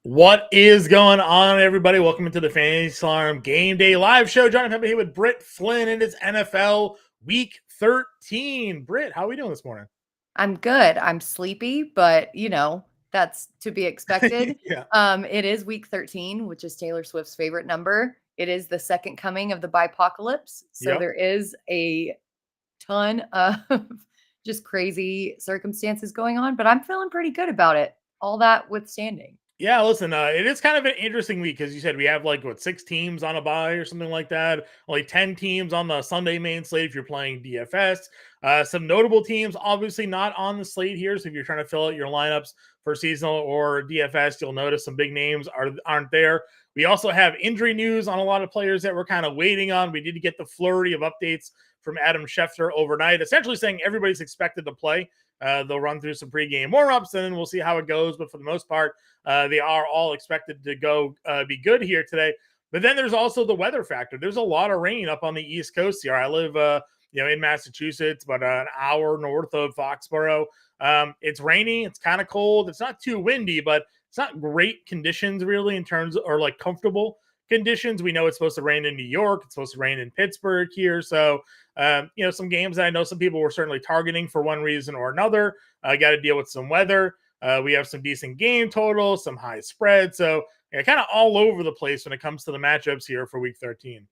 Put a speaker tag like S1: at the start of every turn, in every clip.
S1: What is going on, everybody? Welcome into the Fantasy Alarm Game Day Live Show. John Impemba here with Britt, Flinn, and it's NFL Week 13. Britt, how are we doing this morning?
S2: I'm good. I'm sleepy, but that's to be expected.
S1: Yeah.
S2: It is week 13, which is Taylor Swift's favorite number. It is the second coming of the bipocalypse. So
S1: Yep.
S2: there is a ton of just crazy circumstances going on, but I'm feeling pretty good about it. All that withstanding.
S1: Yeah, listen, it is kind of an interesting week because you said we have like 6 teams on a bye or something like that. Only 10 teams on the Sunday main slate if you're playing DFS. Some notable teams, obviously not on the slate here. So if you're trying to fill out your lineups for seasonal or DFS, you'll notice some big names aren't there. We also have injury news on a lot of players that we're kind of waiting on. We did get the flurry of updates from Adam Schefter overnight, essentially saying everybody's expected to play. They'll run through some pregame warm-ups, and then we'll see how it goes. But for the most part, they are all expected to go be good here today. But then there's also the weather factor. There's a lot of rain up on the East Coast here. I live, in Massachusetts, about an hour north of Foxborough. It's rainy. It's kind of cold. It's not too windy, but it's not great conditions really in terms of, or like comfortable conditions. We know it's supposed to rain in New York. It's supposed to rain in Pittsburgh here. So, some games that I know some people were certainly targeting for one reason or another. Got to deal with some weather. We have some decent game totals, some high spread. So kind of all over the place when it comes to the matchups here for week 13.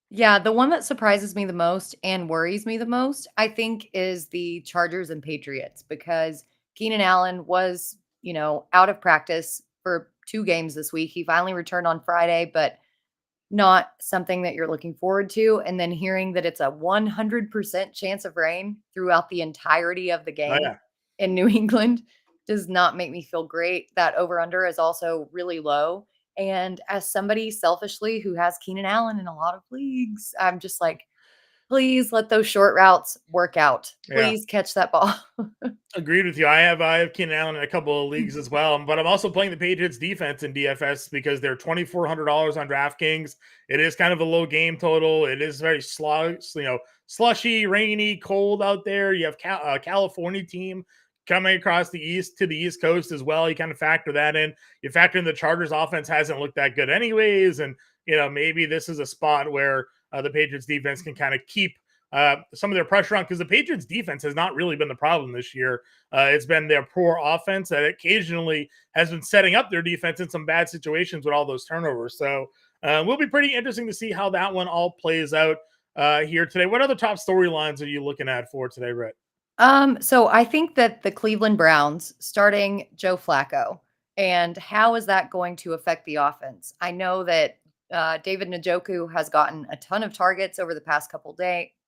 S2: Yeah, the one that surprises me the most and worries me the most, I think, is the Chargers and Patriots because Keenan Allen was, out of practice for 2 games this week. He finally returned on Friday, but not something that you're looking forward to. And then hearing that it's a 100% chance of rain throughout the entirety of the
S1: Oh,
S2: game
S1: yeah.
S2: in New England does not make me feel great. That over under is also really low. And as somebody selfishly who has Keenan Allen in a lot of leagues, I'm just like, please let those short routes work out.
S1: Yeah.
S2: Please catch that ball.
S1: Agreed with you. I have Keenan Allen in a couple of leagues as well, but I'm also playing the Patriots defense in DFS because they're $2,400 on DraftKings. It is kind of a low game total. It is very slushy, rainy, cold out there. You have a California team coming across the East Coast as well. You kind of factor that in. You factor in the Chargers offense hasn't looked that good anyways, and maybe this is a spot where the Patriots defense can kind of keep some of their pressure on, because the Patriots defense has not really been the problem this year. It's been their poor offense that occasionally has been setting up their defense in some bad situations with all those turnovers. So will be pretty interesting to see how that one all plays out here today. What other top storylines are you looking at for today, Britt?
S2: So I think that the Cleveland Browns starting Joe Flacco, and how is that going to affect the offense? I know that David Njoku has gotten a ton of targets over the past couple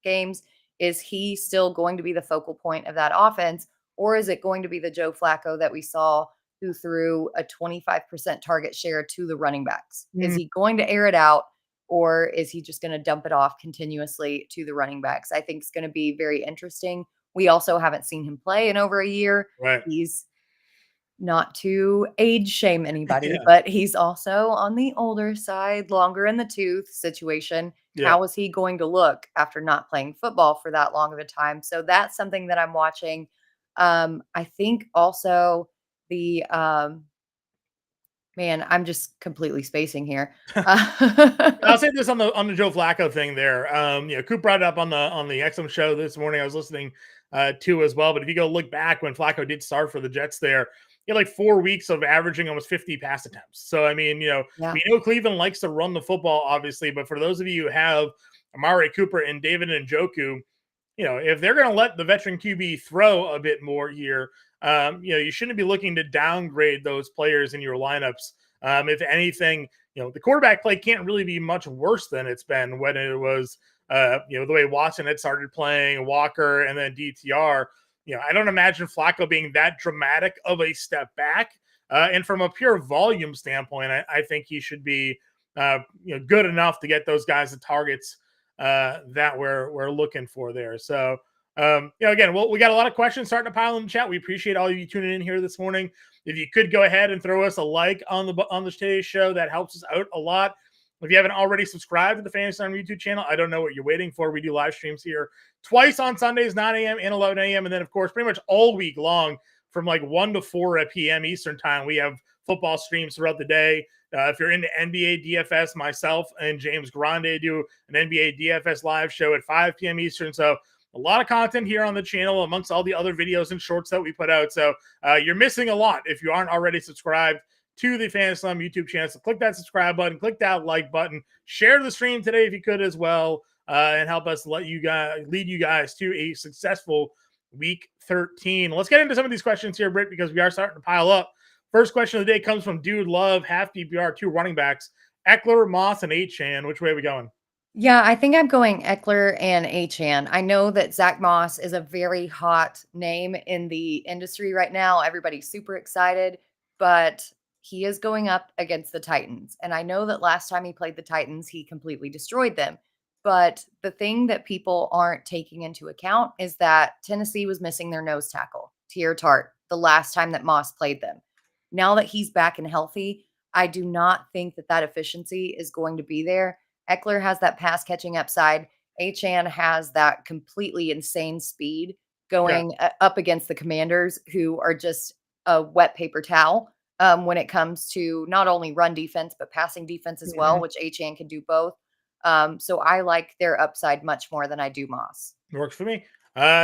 S2: games. Is he still going to be the focal point of that offense, or is it going to be the Joe Flacco that we saw who threw a 25% target share to the running backs? Is he going to air it out, or is he just going to dump it off continuously to the running backs? I think it's going to be very interesting. We also haven't seen him play in over a year.
S1: Right.
S2: He's not to age shame anybody,
S1: Yeah.
S2: but he's also on the older side, longer in the tooth situation.
S1: Yeah.
S2: How is he going to look after not playing football for that long of a time? So that's something that I'm watching. I think also the man, I'm just completely spacing here.
S1: I'll say this on the Joe Flacco thing there. Coop brought it up on the XM show this morning. I was listening to as well. But if you go look back when Flacco did start for the Jets, there he had like 4 weeks of averaging almost 50 pass attempts. So I mean,
S2: Yeah.
S1: we know Cleveland likes to run the football, obviously. But for those of you who have Amari Cooper and David Njoku, if they're going to let the veteran QB throw a bit more here, you shouldn't be looking to downgrade those players in your lineups. If anything, the quarterback play can't really be much worse than it's been when it was, the way Watson had started playing, Walker, and then DTR. I don't imagine Flacco being that dramatic of a step back. And from a pure volume standpoint, I think he should be, good enough to get those guys the targets that we're looking for there. So, again, we got a lot of questions starting to pile in the chat. We appreciate all of you tuning in here this morning. If you could go ahead and throw us a like on today's show, that helps us out a lot. If you haven't already subscribed to the Fantasy Alarm YouTube channel, I don't know what you're waiting for. We do live streams here twice on Sundays, 9 a.m. and 11 a.m. And then, of course, pretty much all week long, from like 1 to 4 p.m. Eastern time. We have football streams throughout the day. If you're into NBA DFS, myself and James Grande do an NBA DFS live show at 5 p.m. Eastern. So a lot of content here on the channel amongst all the other videos and shorts that we put out. So you're missing a lot if you aren't already subscribed to the Fantasy Slam YouTube channel. So click that subscribe button, click that like button, share the stream today if you could as well, and help us lead you guys to a successful week 13. Let's get into some of these questions here, Britt, because we are starting to pile up. First question of the day comes from Dude Love, half PPR, 2 running backs, Eckler, Moss, and Achane. Which way are we going?
S2: Yeah, I think I'm going Eckler and Achane. I know that Zach Moss is a very hot name in the industry right now. Everybody's super excited, but he is going up against the Titans. And I know that last time he played the Titans, he completely destroyed them. But the thing that people aren't taking into account is that Tennessee was missing their nose tackle, Tier Tart, the last time that Moss played them. Now that he's back and healthy, I do not think that efficiency is going to be there. Eckler has that pass catching upside. Achane has that completely insane speed going up against the Commanders, who are just a wet paper towel when it comes to not only run defense, but passing defense as well, which Achane can do both. So I like their upside much more than I do Moss.
S1: Works for me.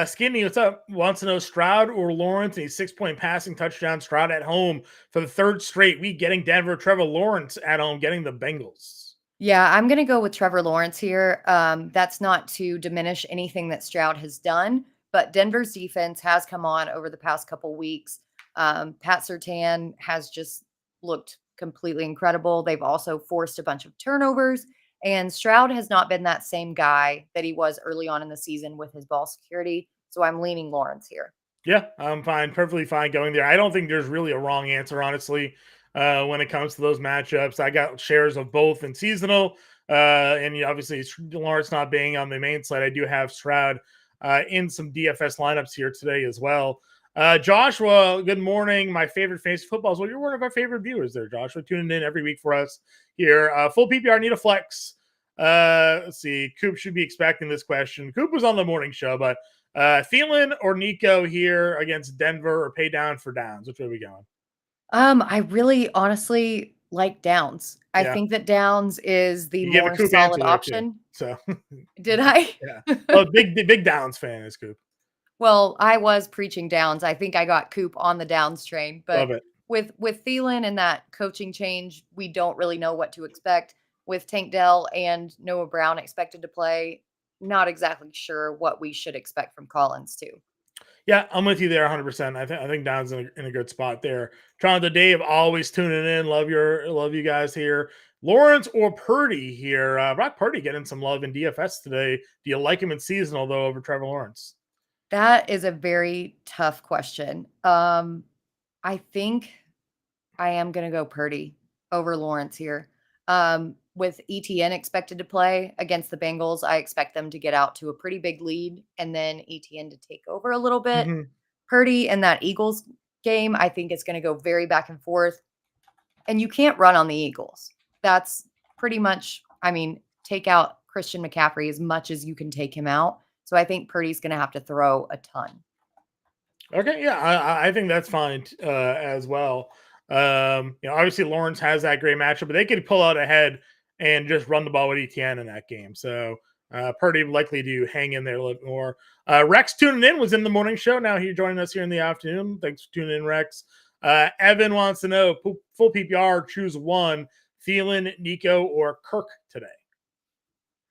S1: Skinny, what's up? Wants to know Stroud or Lawrence, a 6-point passing touchdown. Stroud at home for the 3rd straight week, getting Denver. Trevor Lawrence at home, getting the Bengals.
S2: Yeah, I'm going to go with Trevor Lawrence here. That's not to diminish anything that Stroud has done, but Denver's defense has come on over the past couple weeks. Pat Surtain has just looked completely incredible. They've also forced a bunch of turnovers, and Stroud has not been that same guy that he was early on in the season with his ball security. So I'm leaning Lawrence here.
S1: Yeah, I'm fine, perfectly fine going there. I don't think there's really a wrong answer, honestly, when it comes to those matchups. I got shares of both in seasonal, and obviously Lawrence not being on the main slate. I do have Stroud in some DFS lineups here today as well. Joshua, good morning. My favorite fantasy football. Well, you're one of our favorite viewers there, Joshua, tuning in every week for us here. Full PPR, need a flex. Let's see. Coop should be expecting this question. Coop was on the morning show, but Flinn or Nico here against Denver, or pay down for Downs? Which way are we going?
S2: I really honestly like Downs. I think that Downs is the more solid option.
S1: So
S2: did I?
S1: Yeah. Oh, big Downs fan is Coop.
S2: Well, I was preaching Downs. I think I got Coop on the Downs train, but
S1: Love it.
S2: with Thielen and that coaching change, we don't really know what to expect. With Tank Dell and Noah Brown expected to play, not exactly sure what we should expect from Collins too.
S1: Yeah, I'm with you there 100%. I think Downs in a good spot there. Jonathan Dave, always tuning in. Love you guys here. Lawrence or Purdy here? Brock Purdy getting some love in DFS today. Do you like him in seasonal though over Trevor Lawrence?
S2: That is a very tough question. I think I am going to go Purdy over Lawrence here. With ETN expected to play against the Bengals, I expect them to get out to a pretty big lead and then ETN to take over a little bit. Purdy in that Eagles game, I think it's going to go very back and forth. And you can't run on the Eagles. That's pretty much, take out Christian McCaffrey as much as you can take him out. So I think Purdy's going to have to throw a ton.
S1: Okay, yeah, I think that's fine as well. Obviously Lawrence has that great matchup, but they could pull out ahead and just run the ball with ETN in that game. So Purdy likely to hang in there a little bit more. Rex tuning in, was in the morning show. Now he's joining us here in the afternoon. Thanks for tuning in, Rex. Evan wants to know, full PPR, choose one, Thielen, Nico, or Kirk today.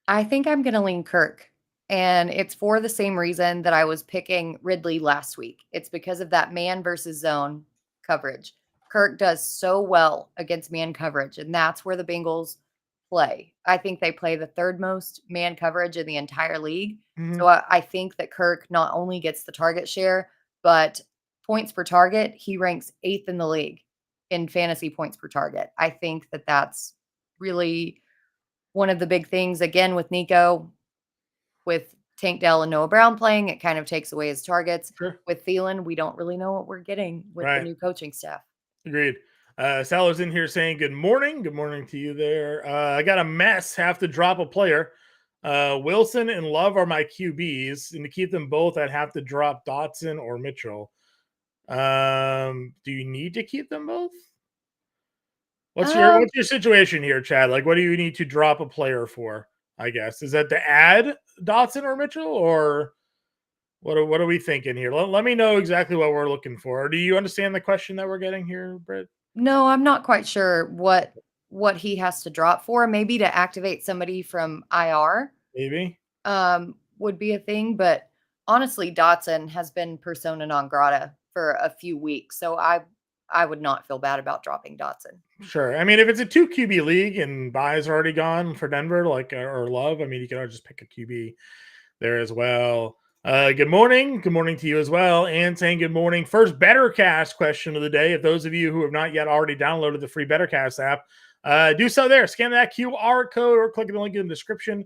S2: I think I'm going to lean Kirk. And it's for the same reason that I was picking Ridley last week. It's because of that man versus zone coverage. Kirk does so well against man coverage, and that's where the Bengals play. I think they play the 3rd most man coverage in the entire league. So I think that Kirk not only gets the target share, but points per target, he ranks 8th in the league in fantasy points per target. I think that that's really one of the big things. Again, with Nico, with Tank Dell and Noah Brown playing, it kind of takes away his targets.
S1: Sure.
S2: With Thielen, we don't really know what we're getting with the new coaching staff.
S1: Agreed. Salah's in here saying good morning. Good morning to you there. I got a mess. Have to drop a player. Wilson and Love are my QBs, and to keep them both, I'd have to drop Dotson or Mitchell. Do you need to keep them both?
S2: Um,
S1: What's your situation here, Chad? Like, what do you need to drop a player for? I guess is that to add Dotson or Mitchell, or what are we thinking here? Let me know exactly what we're looking for. Or do you understand the question that we're getting here, Britt?
S2: no, I'm not quite sure what he has to drop for. Maybe to activate somebody from IR
S1: Maybe.
S2: would be a thing, but honestly, Dotson has been persona non grata for a few weeks, so I would not feel bad about dropping Dotson.
S1: Sure. I mean, if it's a 2 QB league and Bye's already gone for Denver, like or Love, I mean, you can always just pick a QB there as well. Good morning. Good morning to you as well. And saying good morning. First Bettercast question of the day. If those of you who have not yet already downloaded the free Bettercast app, do so there. Scan that QR code or click the link in the description.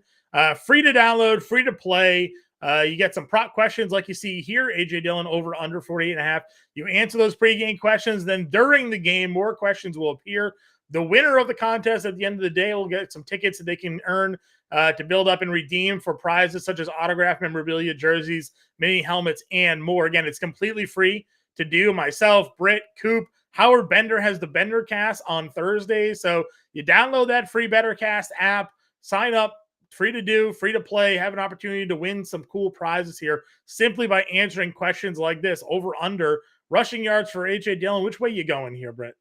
S1: Free to download, free to play. You get some prop questions like you see here. AJ Dillon over under 48.5. You answer those pregame questions. Then during the game, more questions will appear. The winner of the contest at the end of the day will get some tickets that they can earn to build up and redeem for prizes such as autograph memorabilia, jerseys, mini helmets, and more. Again, it's completely free to do. Myself, Britt, Coop, Howard Bender has the BenderCast on Thursday. So you download that free BetterCast app, sign up, free to do, free to play, have an opportunity to win some cool prizes here simply by answering questions like this. Over under rushing yards for AJ Dillon. Which way you going here, Britt?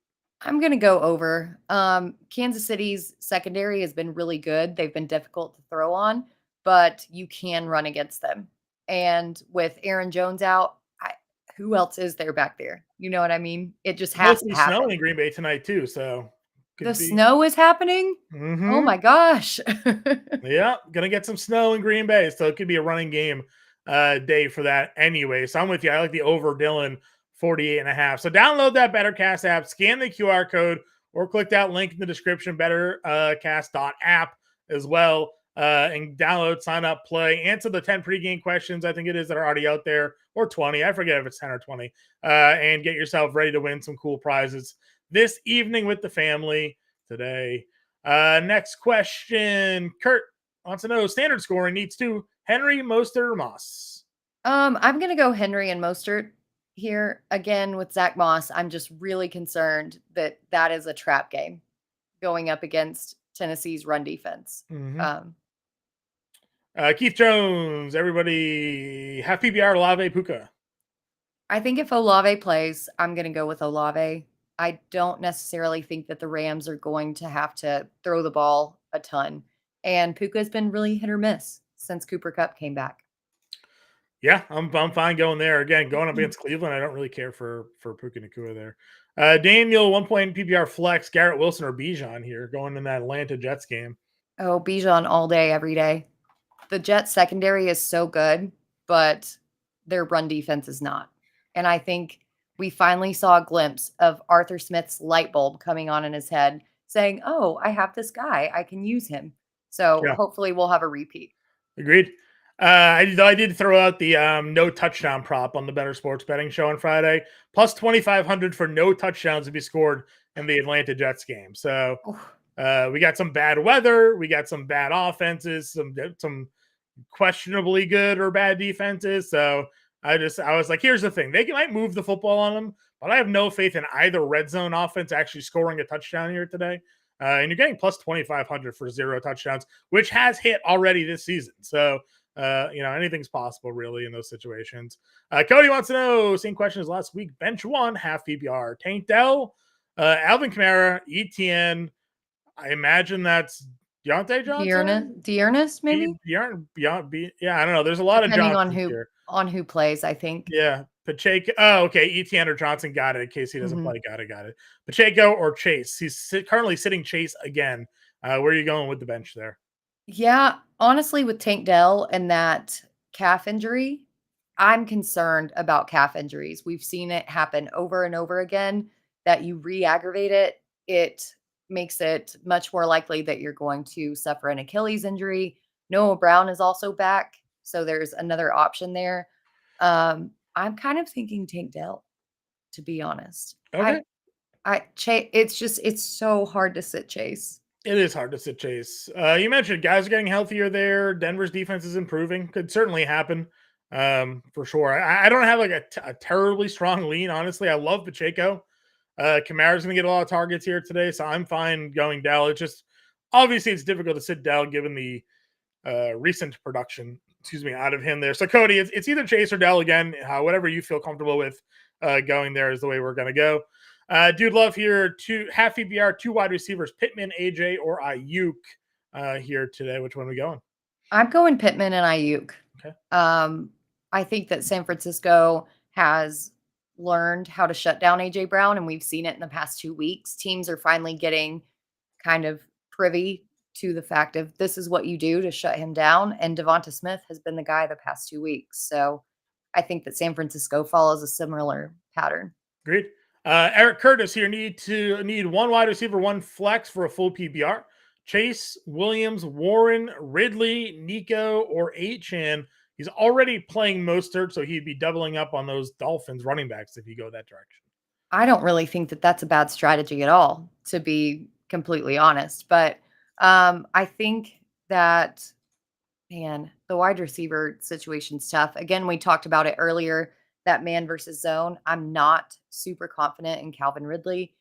S2: I'm gonna go over. Kansas City's secondary has been really good. They've been difficult to throw on, but you can run against them. And with Aaron Jones out, who else is there back there? You know what I mean? It just
S1: Supposed
S2: has
S1: to be
S2: to
S1: snowing
S2: happen.
S1: in Green Bay tonight too, so
S2: The
S1: could be.
S2: snow is happening? Oh
S1: Mm-hmm.
S2: my gosh.
S1: Yeah, gonna get some snow in Green Bay, so it could be a running game day for that anyway. So I'm with you. I like the over Dylan 48.5. So download that BetterCast app, scan the QR code, or click that link in the description, bettercast.app as well. And download, sign up, play, answer the 10 pregame questions, I think it is, that are already out there, or 20. I forget if it's 10 or 20. And get yourself ready to win some cool prizes this evening with the family today. Next question. Kurt wants to know standard scoring needs to Henry, Mostert, or Moss.
S2: I'm gonna go Henry and Mostert here again with Zach Moss. I'm just really concerned that that is a trap game going up against Tennessee's run defense.
S1: Mm-hmm.
S2: Um,
S1: Keith Jones, everybody have PBR Olave Puka.
S2: I think if Olave plays, I'm gonna go with Olave. I don't necessarily think that the Rams are going to have to throw the ball a ton. And Puka's been really hit or miss since Cooper Kupp came back.
S1: Yeah, I'm fine going there. Again, going up against Cleveland, I don't really care for Puka Nakua there. Daniel, 1 point PPR flex, Garrett Wilson or Bijan here going in that Atlanta Jets game.
S2: Oh, Bijan all day, every day. The Jets secondary is so good, but their run defense is not. And I think we finally saw a glimpse of Arthur Smith's light bulb coming on in his head saying, "Oh, I have this guy. I can use him." So
S1: Yeah,
S2: hopefully we'll have a repeat.
S1: agreed. I did throw out the no touchdown prop on the Better Sports Betting Show on Friday, plus 2,500 for no touchdowns to be scored in the Atlanta Jets game. So
S2: Oh,
S1: we got some bad weather, we got some bad offenses, some questionably good or bad defenses. So I was like, here's the thing: they might move the football on them, but I have no faith in either red zone offense actually scoring a touchdown here today. And you're getting plus 2,500 for 0 touchdowns, which has hit already this season. So anything's possible really in those situations. Cody wants to know, same question as last week. Bench one, half PPR. Tank Dell, Alvin Kamara, ETN. I imagine that's Deontay Johnson.
S2: Dearness, maybe?
S1: Yeah, I don't know. There's a lot of
S2: Depending
S1: Johnsons here.
S2: on who plays, I think.
S1: Yeah, Pacheco. Oh, okay. ETN or Johnson got it. In case he doesn't
S2: Mhm.
S1: play, got it. Pacheco or Chase. He's currently sitting Chase again. Where are you going with the bench there?
S2: Yeah, honestly, with Tank Dell and that calf injury, I'm concerned about calf injuries. We've seen it happen over and over again that you re-aggravate it, it makes it much more likely that you're going to suffer an Achilles injury. Noah Brown is also back, so there's another option there. I'm kind of thinking Tank Dell, to be honest.
S1: Okay.
S2: It's so hard to sit Chase.
S1: It is hard to sit Chase. You mentioned guys are getting healthier there. Denver's defense is improving. Could certainly happen. For sure. I don't have like a terribly strong lean, honestly. I love Pacheco. Kamara's going to get a lot of targets here today, so I'm fine going Dell. It's just obviously it's difficult to sit Dell given the recent production, out of him there. So Cody, it's either Chase or Dell again. Whatever you feel comfortable with going there is the way we're going to go. Dude, love here half PPR, 2 wide receivers, Pittman, AJ, or Ayuk here today. Which one are we going?
S2: I'm going Pittman and Ayuk.
S1: Okay.
S2: I think that San Francisco has learned how to shut down AJ Brown, and we've seen it in the past 2 weeks. Teams are finally getting kind of privy to the fact of this is what you do to shut him down. And Devonta Smith has been the guy the past 2 weeks. So I think that San Francisco follows a similar pattern.
S1: Great. Eric Curtis here need 1 wide receiver, 1 flex for a full PPR. Chase, Williams, Warren, Ridley, Nico, or Achan. He's already playing Mostert, so he'd be doubling up on those Dolphins running backs if you go that direction.
S2: I don't really think that that's a bad strategy at all, to be completely honest. But I think that, man, the wide receiver situation's tough. Again, we talked about it earlier, that man versus zone. I'm not super confident in Calvin Ridley,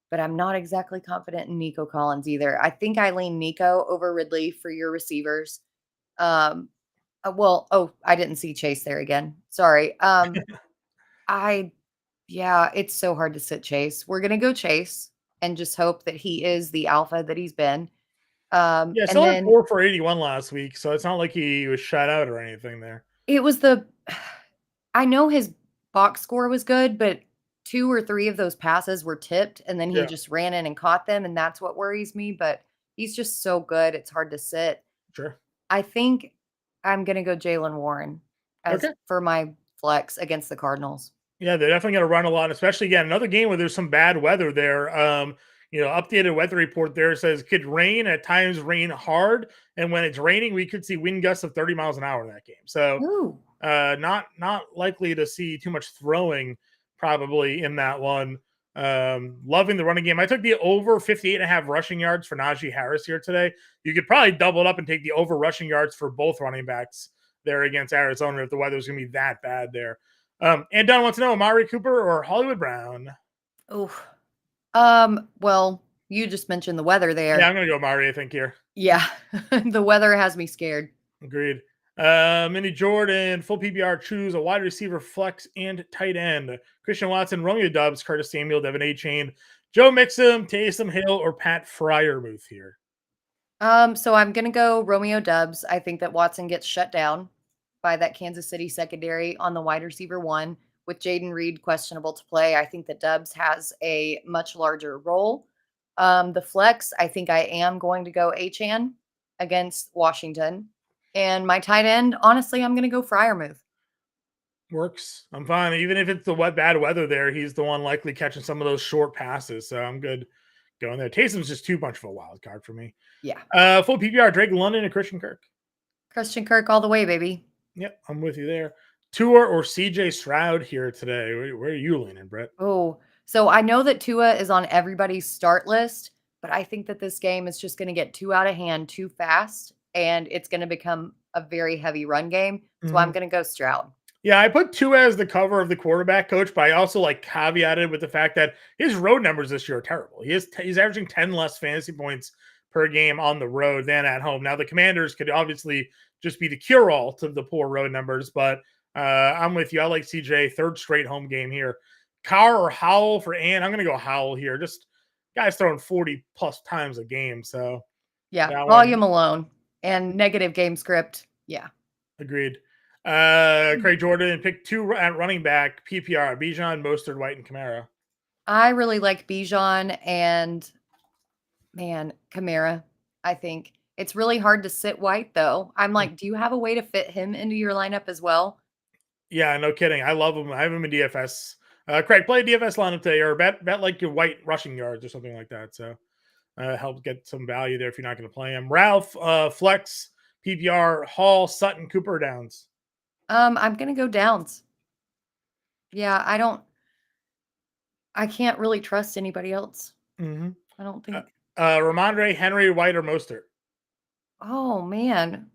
S2: but I'm not exactly confident in Nico Collins either. I think I lean Nico over Ridley for your receivers. I didn't see Chase there again. Sorry. Yeah, it's so hard to sit Chase. We're gonna go Chase and just hope that he is the alpha that he's been.
S1: Yeah,
S2: And
S1: still had
S2: then
S1: 4 for 81 last week, so it's not like he was shut out or anything there.
S2: it was I know his box score was good, but 2 or 3 of those passes were tipped, and then he
S1: Yeah,
S2: just ran in and caught them, and that's what worries me. But he's just so good; it's hard to sit.
S1: sure.
S2: I think I'm gonna go Jalen Warren as
S1: Okay.
S2: for my flex against the Cardinals.
S1: Yeah, they're definitely going to run a lot, especially again another game where there's some bad weather there. Updated weather report there says could rain at times, rain hard, and when it's raining, we could see wind gusts of 30 miles an hour in that game. So,
S2: Ooh.
S1: not likely to see too much throwing probably in that one. Loving the running game. I took the over 58.5 rushing yards for Najee Harris here today. You could probably double it up and take the over rushing yards for both running backs there against Arizona if the weather's going to be that bad there. And Don wants to know Amari Cooper or Hollywood Brown.
S2: Oh. Well, you just mentioned the weather
S1: Yeah,
S2: there.
S1: I'm going to go Amari, I think, here.
S2: Yeah. The weather has me scared.
S1: Agreed. Mini Jordan, full PPR, choose a wide receiver, flex, and tight end. Christian Watson, Romeo Dubs, Curtis Samuel, Devin A-Chain, Joe Mixon, Taysom Hill, or Pat Fryermuth here.
S2: So I'm gonna go Romeo Dubs. I think that Watson gets shut down by that Kansas City secondary on the wide receiver 1 with Jaden Reed questionable to play. I think that Dubs has a much larger role. The flex, I think I am going to go Achan against Washington. And my tight end, honestly, I'm gonna go Fryermuth.
S1: Works. I'm fine. Even if it's the bad weather there, he's the one likely catching some of those short passes. So I'm good going there. Taysom's just too much of a wild card for me.
S2: Yeah.
S1: Full PPR, Drake London and Christian Kirk.
S2: Christian Kirk all the way, baby.
S1: Yep, I'm with you there. Tua or CJ Stroud here today. Where are you leaning, Britt?
S2: Oh, so I know that Tua is on everybody's start list, but I think that this game is just going to get too out of hand too fast, and it's going to become a very heavy run game. So I'm going to go Stroud.
S1: Yeah, I put Tua as the cover of the quarterback coach, but I also caveated with the fact that his road numbers this year are terrible. He's averaging 10 less fantasy points per game on the road than at home. Now the Commanders could obviously just be the cure-all to the poor road numbers, but I'm with you. I like CJ, third straight home game here. Carr or Howell for Ann? I'm going to go Howell here. Just guys throwing 40 plus times a game, so
S2: Yeah,
S1: that one
S2: volume alone and negative game script. Yeah.
S1: agreed. Craig Jordan picked 2 at running back, PPR, Bijan, Mostert, White, and Kamara.
S2: I really like Bijan and, man, Kamara. I think it's really hard to sit White, though. I'm like, do you have a way to fit him into your lineup as well?
S1: Yeah, no kidding. I love him. I have him in DFS. Craig, play a DFS lineup today or bet like your White rushing yards or something like that. So help get some value there if you're not going to play him. Ralph, Flex, PPR, Hall, Sutton, Cooper, Downs.
S2: I'm gonna go Downs. Yeah, I can't really trust anybody else.
S1: Mm-hmm.
S2: I don't think.
S1: Ramondre, Henry, White, or Mostert.
S2: Oh man.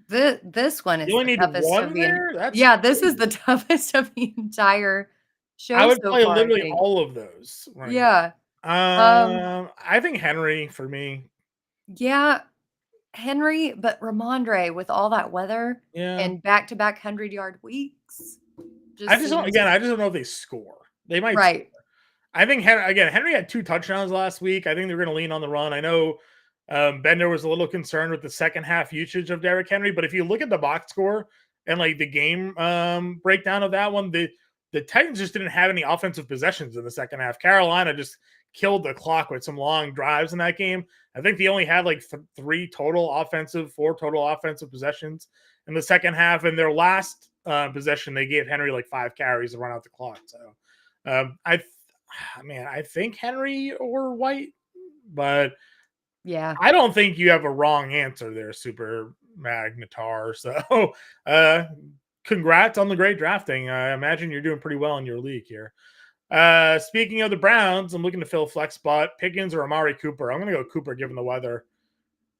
S2: This one
S1: You
S2: is
S1: only
S2: the
S1: need
S2: toughest of
S1: one
S2: the
S1: there? That's
S2: yeah, this is
S1: crazy.
S2: the toughest of the entire
S1: I
S2: show
S1: would
S2: so
S1: play
S2: far, I
S1: literally
S2: think.
S1: all of those running back.
S2: Yeah. Um,
S1: I think Henry for me.
S2: yeah, Henry, but Ramondre with all that weather
S1: Yeah.
S2: and back-to-back 100-yard weeks
S1: I
S2: just
S1: just don't
S2: seems
S1: again, I just don't know if they score. They might
S2: right.
S1: I think Henry had 2 touchdowns last week. I think they're going to lean on the run. I know Bender was a little concerned with the second half usage of Derrick Henry, but if you look at the box score and like the game breakdown of that one, the Titans just didn't have any offensive possessions in the second half. Carolina just killed the clock with some long drives in that game. I think they only had like 4 total offensive possessions in the second half. In their last possession, they gave Henry like 5 carries to run out the clock. So I think Henry or White, but
S2: Yeah.
S1: I don't think you have a wrong answer there, Super Magnetar. So, uh, congrats on the great drafting. I imagine you're doing pretty well in your league here. Speaking of the Browns, I'm looking to fill flex spot. Pickens or Amari Cooper. I'm going to go Cooper given the weather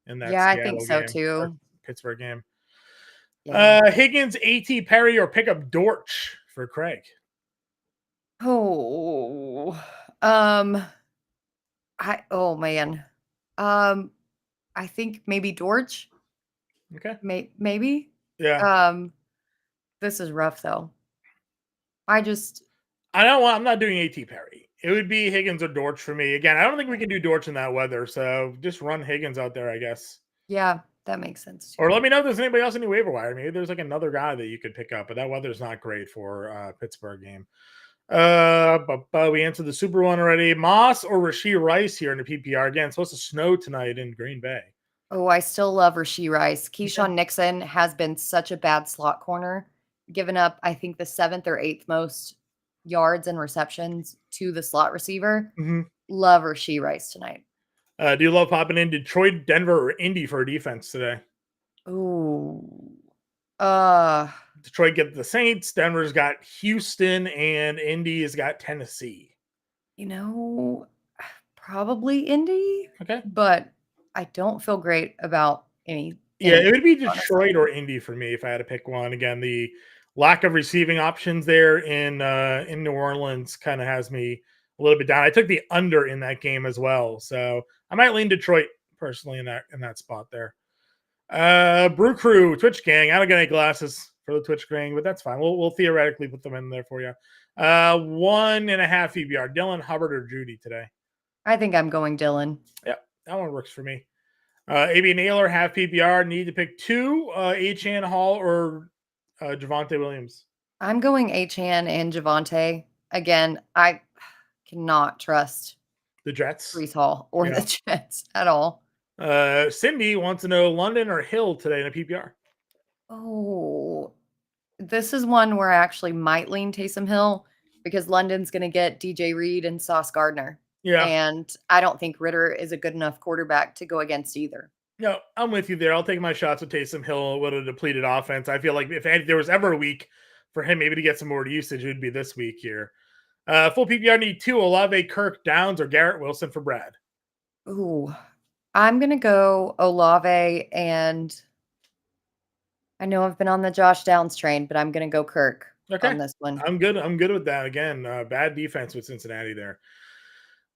S1: in that
S2: Yeah, I think
S1: Seattle
S2: so
S1: game or
S2: too.
S1: Pittsburgh game.
S2: Yeah.
S1: Higgins, AT Perry, or pick up Dortch for Craig.
S2: Oh. Um, oh man. Um, I think maybe George.
S1: Okay.
S2: Maybe.
S1: Yeah.
S2: Um, this is rough though. I just
S1: I'm not doing AT Perry. It would be Higgins or Dortch for me. Again, I don't think we can do Dortch in that weather, so just run Higgins out there, I guess.
S2: yeah, that makes sense
S1: Or
S2: too.
S1: let me know if there's anybody else in your waiver wire. Maybe there's like another guy that you could pick up, but that weather's not great for Pittsburgh game. But we answered the Super one already. Moss or Rashee Rice here in the PPR again. It's supposed to snow tonight in Green Bay.
S2: Oh, I still love Rashee Rice.
S1: Okay.
S2: Keyshawn Nixon has been such a bad slot corner, given up, I think, the 7th or 8th most yards and receptions to the slot receiver.
S1: Mm-hmm.
S2: Love Rashee Rice tonight.
S1: Do you love popping in Detroit, Denver, or Indy for defense today?
S2: Ooh.
S1: Detroit get the Saints. Denver's got Houston, and Indy has got Tennessee.
S2: You know, probably Indy,
S1: Okay.
S2: but I don't feel great about any
S1: Yeah, it would be
S2: honestly.
S1: Detroit or Indy for me if I had to pick one. Again, the lack of receiving options there in New Orleans kind of has me a little bit down. I took the under in that game as well, so I might lean Detroit personally in that spot there. Brew Crew, Twitch gang. I don't get any glasses for the Twitch gang, but that's fine. We'll theoretically put them in there for you. 1.5 EBR. Dylan, Hubbard, or Judy today?
S2: I think I'm going Dylan.
S1: Yep, that one works for me. AB Naylor, half PPR. Need to pick 2. Achan Hall or Javonte Williams.
S2: I'm going Achan and Javonte. Again, I cannot trust
S1: The Jets.
S2: Brees Hall or
S1: Yeah.
S2: the Jets at all.
S1: Cindy wants to know London or Hill today in a PPR.
S2: Oh, this is one where I actually might lean Taysom Hill because London's going to get DJ Reed and Sauce Gardner.
S1: Yeah.
S2: And I don't think Ritter is a good enough quarterback to go against either.
S1: No, I'm with you there. I'll take my shots with Taysom Hill with a depleted offense. I feel like if there was ever a week for him maybe to get some more usage, it would be this week here. Full PPR need 2. Olave, Kirk, Downs, or Garrett Wilson for Brad.
S2: Ooh, I'm going to go Olave, and I know I've been on the Josh Downs train, but I'm going to go Kirk on this one.
S1: I'm good. I'm good with that. Again, bad defense with Cincinnati there.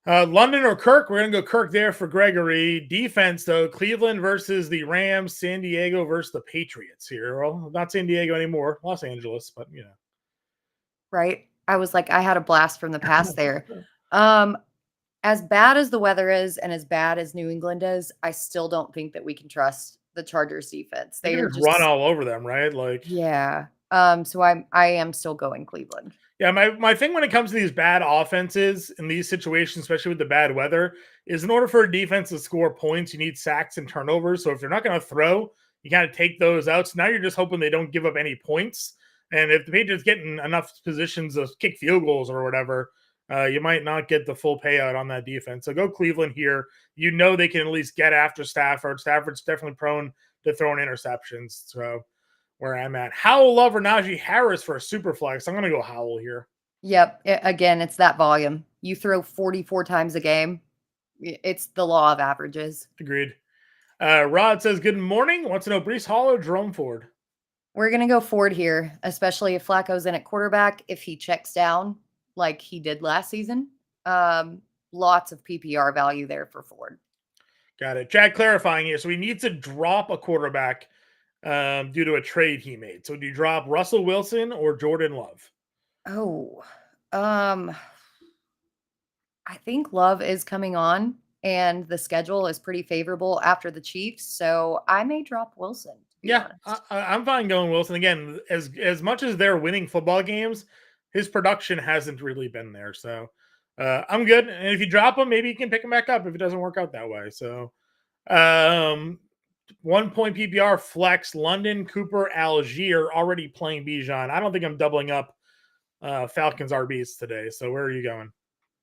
S1: London or Kirk? We're going to go Kirk there for Gregory. Defense, though, Cleveland versus the Rams, San Diego versus the Patriots here. Well, not San Diego anymore, Los Angeles, but you know.
S2: Right? I was like, I had a blast from the past there. As bad as the weather is and as bad as New England is, I still don't think that we can trust the Chargers defense.
S1: They
S2: They are
S1: just run
S2: just
S1: all over them, right? Like,
S2: yeah. So I am still going Cleveland.
S1: yeah, my thing when it comes to these bad offenses in these situations, especially with the bad weather, is in order for a defense to score points, you need sacks and turnovers. So if they're not going to throw, you got to take those out. So now you're just hoping they don't give up any points. And if the Patriots get in enough positions to kick field goals or whatever, you might not get the full payout on that defense. So go Cleveland here. You know they can at least get after Stafford. Stafford's definitely prone to throwing interceptions. So where I'm at. Howell, Love, or Najee Harris for a super flex. I'm going to go Howell here.
S2: Yep. Again, it's that volume. You throw 44 times a game. It's the law of averages.
S1: Agreed. Rod says, good morning. Wants to know Brees Hall or Jerome Ford?
S2: We're going to go Ford here, especially if Flacco's in at quarterback. If he checks down like he did last season, lots of PPR value there for Ford.
S1: Got it. Chad clarifying here. So he needs to drop a quarterback due to a trade he made. So do you drop Russell Wilson or Jordan Love?
S2: Oh, I think Love is coming on and the schedule is pretty favorable after the Chiefs. So I may drop Wilson, to be
S1: Yeah,
S2: honest.
S1: I'm fine going Wilson. Again, as much as they're winning football games, his production hasn't really been there. So I'm good. And if you drop him, maybe you can pick him back up if it doesn't work out that way. So 1 point PPR flex, London, Cooper, Algier already playing Bijan. I don't think I'm doubling up Falcons RBs today. So where are you going?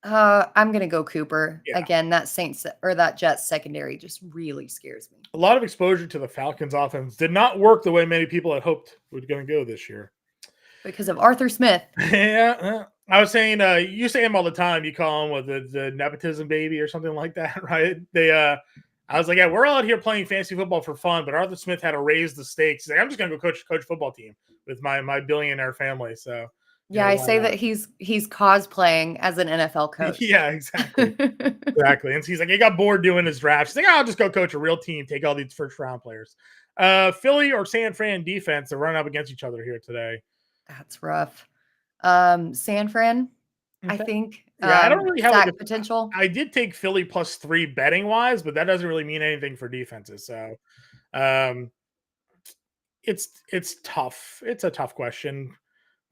S2: I'm gonna go Cooper.
S1: Yeah.
S2: Again, that Saints or that Jets secondary just really scares me.
S1: A lot of exposure to the Falcons offense did not work the way many people had hoped was going to go this year.
S2: Because of Arthur Smith.
S1: Yeah. I was saying, you say him all the time. You call him with the nepotism baby or something like that, right? I was like, yeah, we're all out here playing fantasy football for fun, but Arthur Smith had to raise the stakes. He's like, I'm just going to go coach football team with my billionaire family. So
S2: Yeah, I say that he's cosplaying as an NFL coach.
S1: Yeah, exactly. Exactly. And so he's like, he got bored doing his drafts. He's like, I'll just go coach a real team, take all these first round players. Philly or San Fran defense are running up against each other here today.
S2: That's rough. San Fran, okay. I think.
S1: Yeah, I don't really have like
S2: potential.
S1: I did take Philly +3 betting wise, but that doesn't really mean anything for defenses. So it's tough. It's a tough question.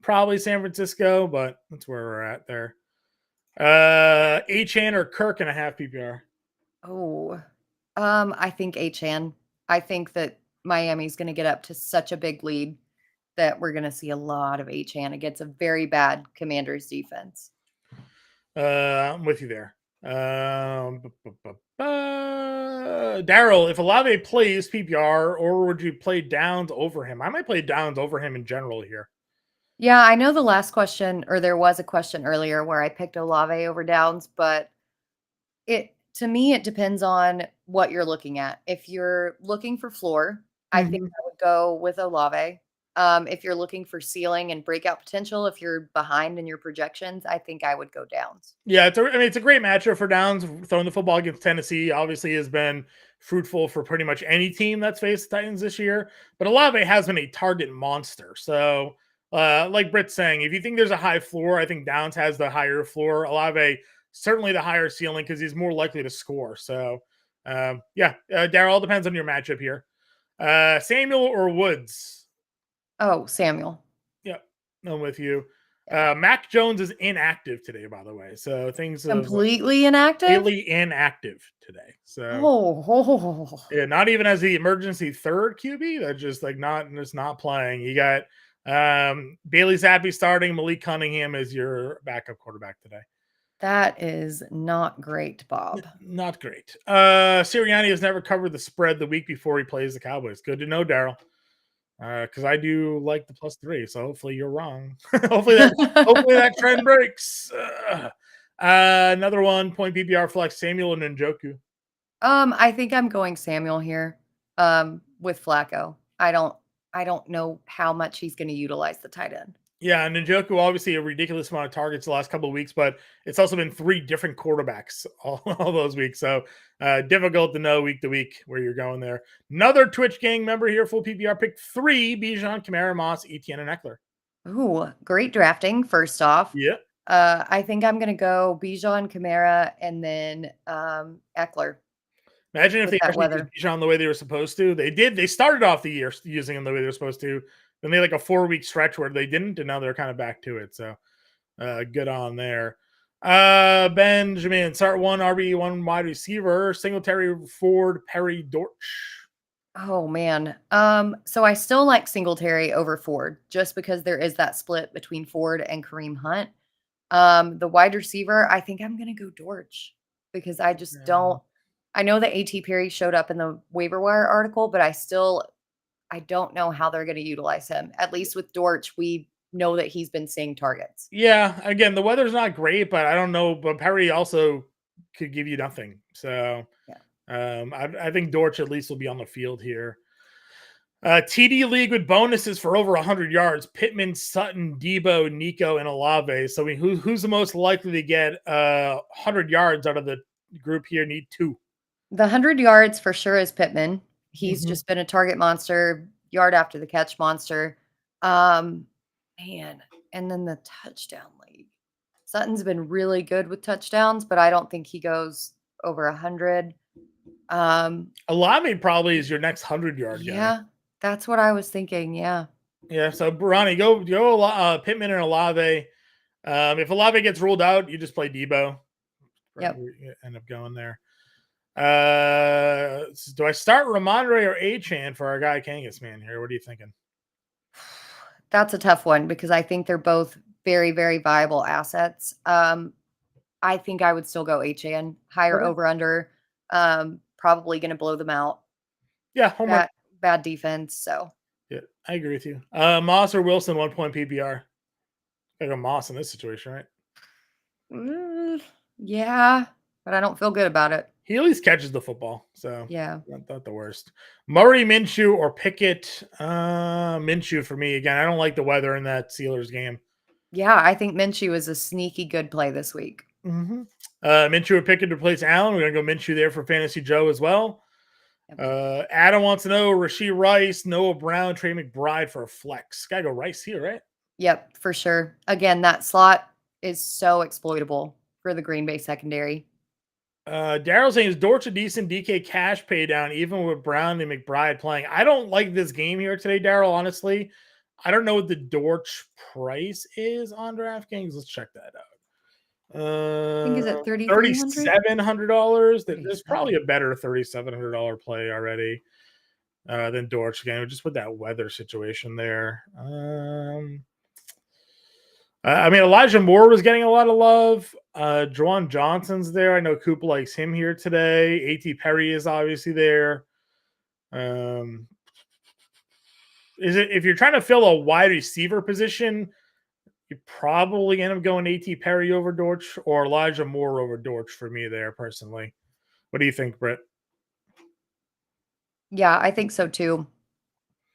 S1: Probably San Francisco, but that's where we're at there. Achane or Kirk and a half PPR.
S2: Oh, I think Achane. I think that Miami's going to get up to such a big lead that we're going to see a lot of Achane against a very bad Commanders defense.
S1: I'm with you there. Daryl, if Olave plays PPR, or would you play Downs over him? I might play Downs over him in general here.
S2: Yeah, I know the last question, or there was a question earlier where I picked Olave over Downs, but to me, it depends on what you're looking at. If you're looking for floor, I think I would go with Olave. If you're looking for ceiling and breakout potential, if you're behind in your projections, I think I would go Downs.
S1: Yeah, it's a great matchup for Downs. Throwing the football against Tennessee obviously has been fruitful for pretty much any team that's faced the Titans this year. But Olave has been a target monster. So, like Britt's saying, if you think there's a high floor, I think Downs has the higher floor. Olave certainly the higher ceiling because he's more likely to score. So, Daryl, depends on your matchup here. Samuel or Woods?
S2: Oh, Samuel.
S1: Yep, I'm with you. Mac Jones is inactive today, by the way. So things
S2: completely inactive.
S1: Completely inactive today. So yeah, not even as the emergency third QB. That's just like not playing. You got Bailey Zappi starting. Malik Cunningham is your backup quarterback today.
S2: That is not great, Bob.
S1: Not great. Sirianni has never covered the spread the week before he plays the Cowboys. Good to know, Daryl. Because I do like the +3, so hopefully you're wrong. hopefully that trend breaks. Another 1 point PPR flex, Samuel and Njoku.
S2: I think I'm going Samuel here. With Flacco. I don't know how much he's going to utilize the tight end.
S1: Yeah, and Njoku obviously a ridiculous amount of targets the last couple of weeks, but it's also been 3 different quarterbacks all those weeks. So difficult to know week to week where you're going there. Another Twitch gang member here, full PPR, pick 3, Bijan, Kamara, Moss, Etienne, and Eckler.
S2: Ooh, great drafting, first off.
S1: Yeah.
S2: I think I'm going to go Bijan, Kamara, and then Eckler.
S1: Imagine if they actually used Bijan the way they were supposed to. They started off the year using him the way they were supposed to. Then they had like a 4-week stretch where they didn't, and now they're kind of back to it. So good on there. Benjamin, start 1 RB, 1 wide receiver, Singletary, Ford, Perry, Dortch.
S2: Oh man. So I still like Singletary over Ford just because there is that split between Ford and Kareem Hunt. The wide receiver, I think I'm gonna go Dortch because I just don't. I know that A.T. Perry showed up in the waiver wire article, but I don't know how they're going to utilize him. At least with Dortch, we know that he's been seeing targets.
S1: Yeah, again, the weather's not great, but I don't know. But Perry also could give you nothing. So I think Dortch at least will be on the field here. TD league with bonuses for over 100 yards. Pittman, Sutton, Debo, Nico, and Olave. So who's the most likely to get 100 yards out of the group here? Need 2.
S2: The 100 yards for sure is Pittman. He's
S1: Mhm.
S2: just been a target monster, yard after the catch monster. Man, and then the touchdown league. Sutton's been really good with touchdowns, but I don't think he goes over 100.
S1: Olave probably is your next 100-yard guy.
S2: Yeah, that's what I was thinking. Yeah.
S1: Yeah, so Ronnie, go Pittman and Olave. If Olave gets ruled out, you just play Debo.
S2: Yep.
S1: We end up going there. Do I start Ramondre or Achan for our guy Kangas man here? What are you thinking?
S2: That's a tough one because I think they're both very, very viable assets. I think I would still go HN, higher
S1: Okay.
S2: over under. Probably going to blow them out.
S1: Yeah, homework.
S2: Bad defense. So
S1: yeah, I agree with you. Moss or Wilson, 1 point PPR. I got Moss in this situation, right?
S2: Yeah, but I don't feel good about it.
S1: He at least catches the football, so
S2: Yeah.
S1: not the worst. Murray, Minshew, or Pickett? Minshew for me again. I don't like the weather in that Steelers game.
S2: Yeah, I think Minshew is a sneaky good play this week.
S1: Mm-hmm. Minshew or Pickett to replace Allen. We're gonna go Minshew there for Fantasy Joe as well. Yep. Adam wants to know Rashee Rice, Noah Brown, Trey McBride for a flex. Gotta go Rice here, right?
S2: Yep, for sure. Again, that slot is so exploitable for the Green Bay secondary.
S1: Daryl saying is Dortch a decent DK cash pay down even with Brown and McBride playing. I don't like this game here today, Daryl. Honestly, I don't know what the Dortch price is on DraftKings. Let's check that out.
S2: I think is it
S1: $3,700. There's probably a better $3,700 play already than Dortch again, just with that weather situation there. I mean, Elijah Moore was getting a lot of love. Juwan Johnson's there. I know Coop likes him here today. A.T. Perry is obviously there. Is it if you're trying to fill a wide receiver position, you probably end up going A.T. Perry over Dortch or Elijah Moore over Dortch for me there personally. What do you think, Britt?
S2: Yeah, I think so too.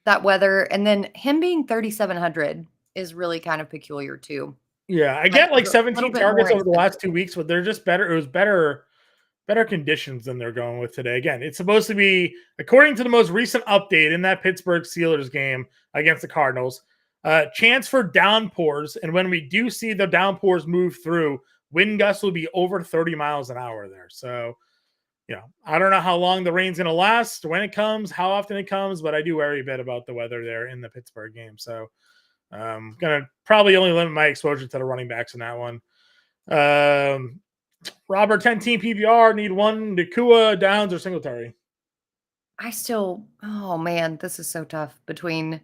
S2: That weather and then him being 3,700 is really kind of peculiar too.
S1: Yeah, I get like 17 targets over the last 2 weeks, but they're just better. It was better conditions than they're going with today. Again, it's supposed to be, according to the most recent update in that Pittsburgh Steelers game against the Cardinals, chance for downpours. And when we do see the downpours move through, wind gusts will be over 30 miles an hour there. So, I don't know how long the rain's going to last, when it comes, how often it comes, but I do worry a bit about the weather there in the Pittsburgh game. So, I'm going to probably only limit my exposure to the running backs in that one. Robert, 10-team PPR, need one Nakua, Downs, or Singletary?
S2: Oh man, this is so tough between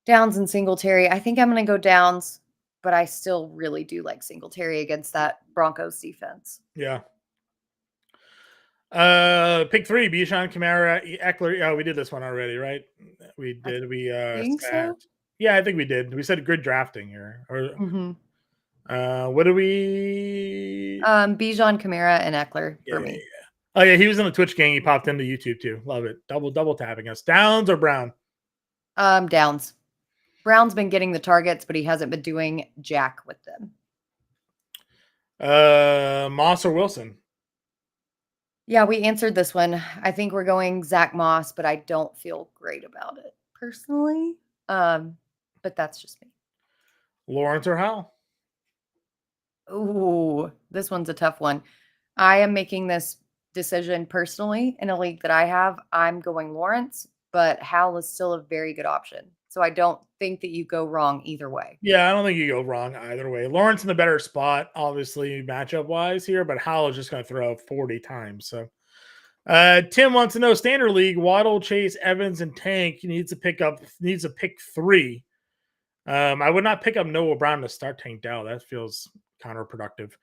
S2: Downs and Singletary. I think I'm going to go Downs, but I still really do like Singletary against that Broncos defense.
S1: Yeah. Pick 3, Bijan, Kamara, Eckler. Yeah, we did this one already, right? We did.
S2: I think so.
S1: Yeah, I think we did. We said good drafting here. What do we?
S2: Bijan, Kamara, and Eckler for me.
S1: Yeah. Oh yeah, he was in the Twitch gang. He popped into YouTube too. Love it. Double tapping us. Downs or Brown?
S2: Downs. Brown's been getting the targets, but he hasn't been doing jack with them.
S1: Moss or Wilson?
S2: Yeah, we answered this one. I think we're going Zach Moss, but I don't feel great about it personally. But that's just me.
S1: Lawrence or Howell?
S2: Ooh, this one's a tough one. I am making this decision personally in a league that I have. I'm going Lawrence, but Howell is still a very good option. So I don't think that you go wrong either way.
S1: Yeah, I don't think you go wrong either way. Lawrence in the better spot, obviously, matchup-wise here, but Howell is just going to throw 40 times. So, Tim wants to know, standard league, Waddle, Chase, Evans, and Tank needs to pick 3. I would not pick up Noah Brown to start Tank Dow. That feels counterproductive.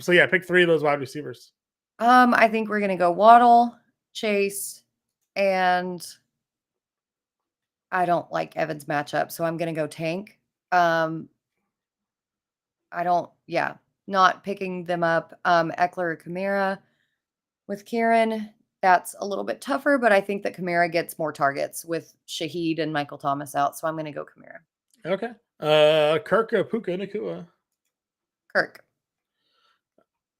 S1: So yeah, pick 3 of those wide receivers.
S2: I think we're going to go Waddle, Chase, and I don't like Evans matchup, so I'm going to go Tank. Not picking them up. Eckler or Kamara. With Kieran, that's a little bit tougher, but I think that Kamara gets more targets with Shaheed and Michael Thomas out, so I'm going to go Kamara.
S1: Okay. Kirk Puka Nakua.
S2: Kirk.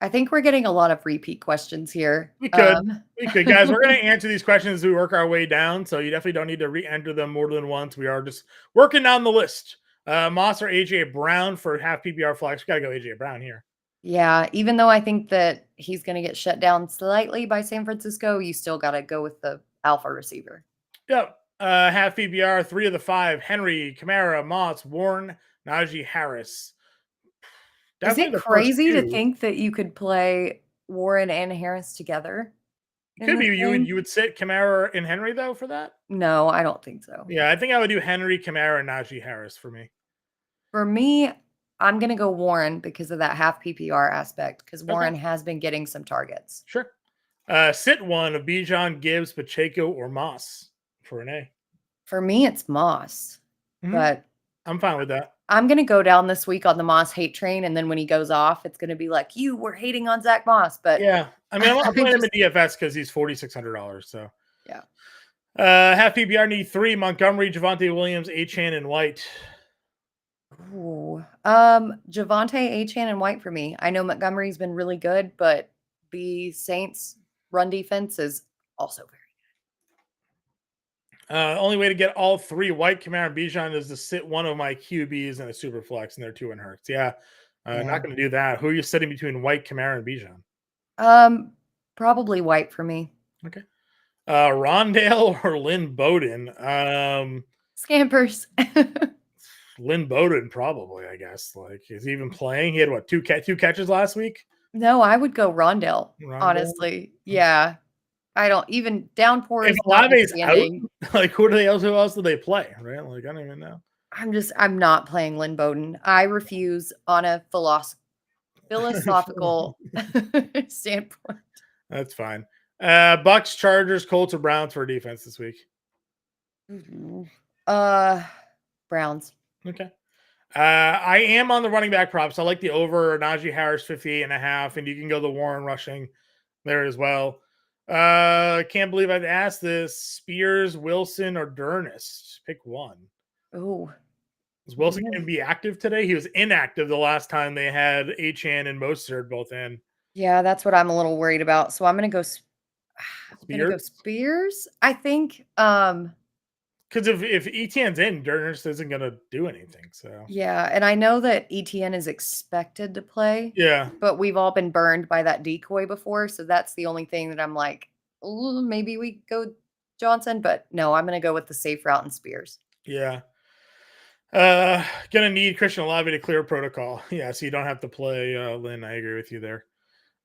S2: I think we're getting a lot of repeat questions here.
S1: We could, guys. We're going to answer these questions as we work our way down, so you definitely don't need to re-enter them more than once. We are just working down the list. Moss or AJ Brown for half PPR flex. We got to go AJ Brown here.
S2: Yeah, even though I think that he's going to get shut down slightly by San Francisco, you still got to go with the alpha receiver.
S1: Yep. Half PPR, 3 of the 5. Henry, Kamara, Moss, Warren, Najee Harris.
S2: Definitely. Is it crazy to think that you could play Warren and Harris together?
S1: It could be. You would sit Kamara and Henry, though, for that?
S2: No, I don't think so.
S1: Yeah, I think I would do Henry, Kamara, and Najee Harris for me.
S2: For me, I'm going to go Warren because of that half PPR aspect, because Warren has been getting some targets.
S1: Sure. Sit one of Bijan, Gibbs, Pacheco, or Moss for an A.
S2: For me, it's Moss, but
S1: I'm fine with that.
S2: I'm going to go down this week on the Moss hate train, and then when he goes off, it's going to be like, you were hating on Zach Moss. But
S1: yeah, I mean, I'm playing him in DFS because he's $4,600. So
S2: yeah.
S1: Half PPR need 3: Montgomery, Javonte Williams, Achane, and White.
S2: Ooh, Javonte, Achane, and White for me. I know Montgomery's been really good, but the Saints' run defense is also very
S1: good. Only way to get all 3 White, Kamara, and Bijan is to sit one of my QBs in a super flex, and they're 2 in Hurts. Yeah, not going to do that. Who are you sitting between White, Kamara, and Bijan?
S2: Probably White for me.
S1: Okay. Rondale or Lynn Bowden?
S2: Scampers.
S1: Lynn Bowden, probably, I guess. Like, is he even playing? He had, what, two catches last week?
S2: No, I would go Rondale, honestly. Yeah. I don't even downpour.
S1: If Olave's out, like, who else do they play, right? Like, I don't even know.
S2: I'm not playing Lynn Bowden. I refuse on a philosophical standpoint.
S1: That's fine. Bucks, Chargers, Colts, or Browns for defense this week?
S2: Browns.
S1: Okay. I am on the running back props. I like the over Najee Harris 58.5, and you can go the Warren rushing there as well. Can't believe I've asked this. Spears, Wilson, or Durnest? Pick one.
S2: Oh.
S1: Is Wilson going to be active today? He was inactive the last time they had Achane and Mostert both in.
S2: Yeah, that's what I'm a little worried about. So I'm going to go Spears. I think
S1: because if Etienne's in, Durnest isn't going to do anything. So
S2: yeah, and I know that Etienne is expected to play.
S1: Yeah,
S2: but we've all been burned by that decoy before, so that's the only thing that I'm like, maybe we go Johnson, but no, I'm going to go with the safe route and Spears.
S1: Yeah. Gonna need Christian Olave to clear protocol. Yeah, so you don't have to play Lynn. I agree with you there.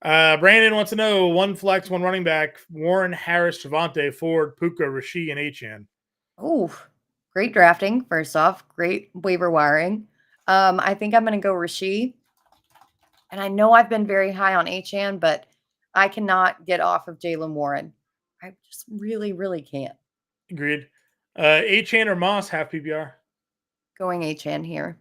S1: Brandon wants to know 1 flex, 1 running back: Warren, Harris, Javonte, Ford, Puka, Rasheed, and Achane.
S2: Oh, great drafting. First off, great waiver wiring. I think I'm going to go Rasheed. And I know I've been very high on Achane, but I cannot get off of Jaylen Warren. I just really, really can't.
S1: Agreed. Achane or Moss, half PPR?
S2: Going Achane here.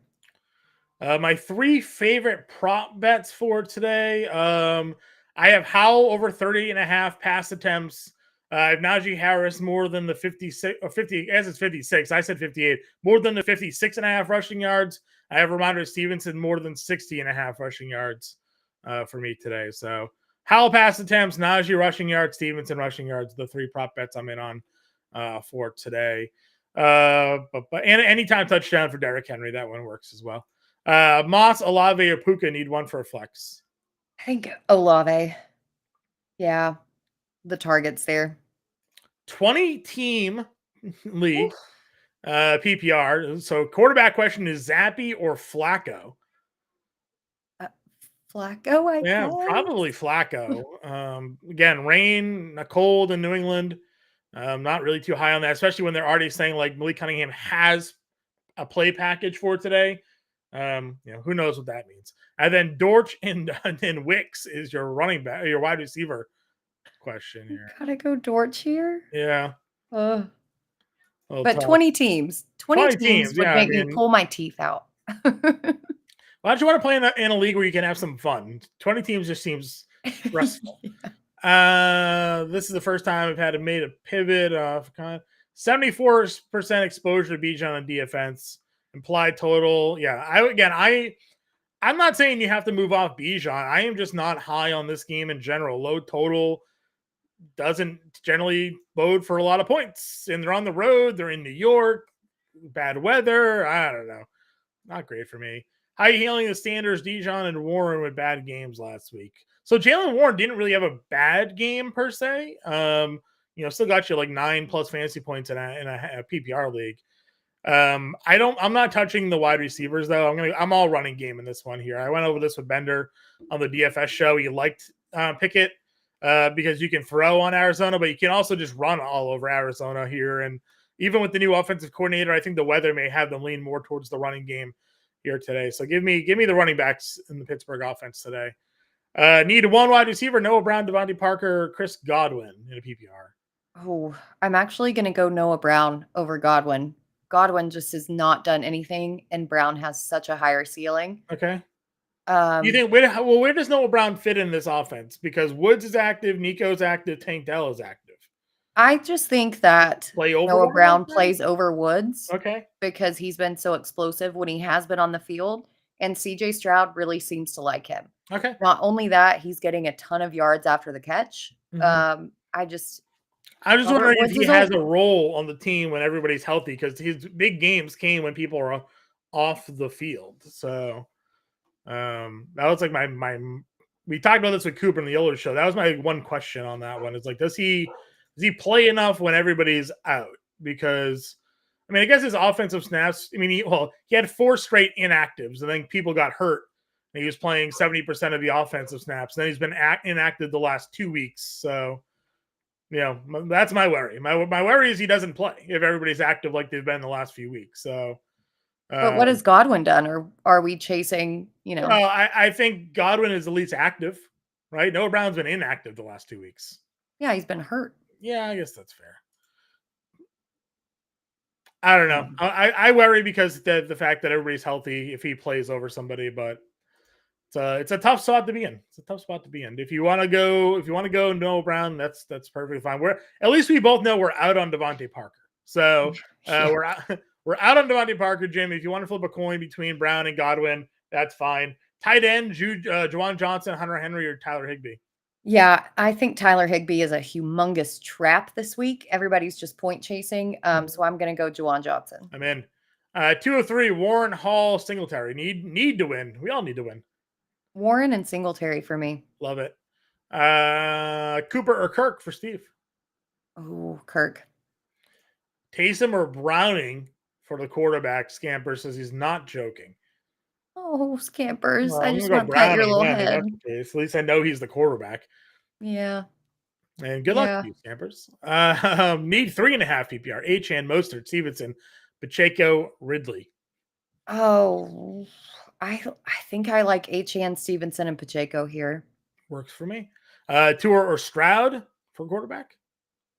S1: My 3 favorite prop bets for today. I have Howell over 30.5 pass attempts. I have Najee Harris more than the 56 or 50, as it's 56. I said 58, more than the 56.5 rushing yards. I have Ramondre Stevenson more than 60.5 rushing yards for me today. So Howell pass attempts, Najee rushing yards, Stevenson rushing yards, the 3 prop bets I'm in on for today. But and anytime touchdown for Derrick Henry, that one works as well. Moss, Olave, or Puka need 1 for a flex.
S2: I think Olave. Yeah, the targets there.
S1: 20-team league, PPR. So quarterback question is Zappy or Flacco?
S2: Flacco, I guess.
S1: Probably Flacco. Again, rain, cold in New England. Not really too high on that, especially when they're already saying like Malik Cunningham has a play package for today. Who knows what that means. And then Dortch and Wicks is your running back, your wide receiver question here.
S2: Gotta go Dortch here.
S1: Yeah.
S2: But
S1: tough.
S2: 20 teams. 20 teams would make me pull my teeth out.
S1: Why don't you want to play in a league where you can have some fun? 20 teams just seems stressful. This is the first time I've had to made a pivot of 74% exposure to Bijan on defense. Implied total. Yeah. I'm not saying you have to move off Bijan. I am just not high on this game in general. Low total doesn't generally bode for a lot of points. And they're on the road. They're in New York. Bad weather. I don't know. Not great for me. How are you handling the Sanders, Dijon, and Warren with bad games last week? So Jalen Warren didn't really have a bad game per se. Still got you like 9+ fantasy points in a PPR league. I'm not touching the wide receivers though. I'm all running game in this one here. I went over this with Bender on the DFS show. He liked Pickett because you can throw on Arizona, but you can also just run all over Arizona here. And even with the new offensive coordinator, I think the weather may have them lean more towards the running game here today. So give me the running backs in the Pittsburgh offense today. Need one wide receiver: Noah Brown, Devontae Parker, Chris Godwin in a PPR.
S2: Oh, I'm actually going to go Noah Brown over Godwin. Godwin just has not done anything, and Brown has such a higher ceiling.
S1: Okay. You think where does Noah Brown fit in this offense? Because Woods is active, Nico's active, Tank Dell is active.
S2: I just think that Noah Brown plays over Woods.
S1: Okay.
S2: Because he's been so explosive when he has been on the field, and CJ Stroud really seems to like him.
S1: Okay.
S2: Not only that, he's getting a ton of yards after the catch.
S1: Mm-hmm.
S2: I'm just
S1: wondering if he has a role on the team when everybody's healthy, because his big games came when people are off the field. So that was like my we talked about this with Cooper in the Oilers show. That was my one question on that one. It's like, does he play enough when everybody's out? Because I guess his offensive snaps, he had 4 straight inactives, and then people got hurt. And he was playing 70% of the offensive snaps. And then he's been inactive the last 2 weeks. So, that's my worry. My worry is he doesn't play if everybody's active like they've been the last few weeks. So,
S2: but what has Godwin done, or are we chasing?
S1: Well, I think Godwin is the least active, right? Noah Brown's been inactive the last 2 weeks.
S2: Yeah, he's been hurt.
S1: Yeah, I guess that's fair. I don't know. I worry because the fact that everybody's healthy if he plays over somebody, but it's a tough spot to be in. It's a tough spot to be in. If you want to go Noah Brown, that's perfectly fine. At least we both know we're out on Devontae Parker. So we're out on Devontae Parker, Jim. If you want to flip a coin between Brown and Godwin, that's fine. Tight end, Juwan Johnson, Hunter Henry, or Tyler Higbee.
S2: Yeah, I think Tyler Higbee is a humongous trap this week. Everybody's just point chasing. So I'm going to go Juwan Johnson.
S1: I'm in. 203, Warren, Hall, Singletary. Need to win. We all need to win.
S2: Warren and Singletary for me.
S1: Love it. Cooper or Kirk for Steve?
S2: Oh, Kirk.
S1: Taysom or Browning for the quarterback? Scamper says he's not joking.
S2: Oh, Scampers. Well, I just want to pat your little head.
S1: At least I know he's the quarterback.
S2: Yeah.
S1: And good luck to you, Scampers. Need 3.5 PPR. Achane, Mostert, Stevenson, Pacheco, Ridley.
S2: Oh, I think I like Achane, Stevenson, and Pacheco here.
S1: Works for me. Tua or Stroud for quarterback?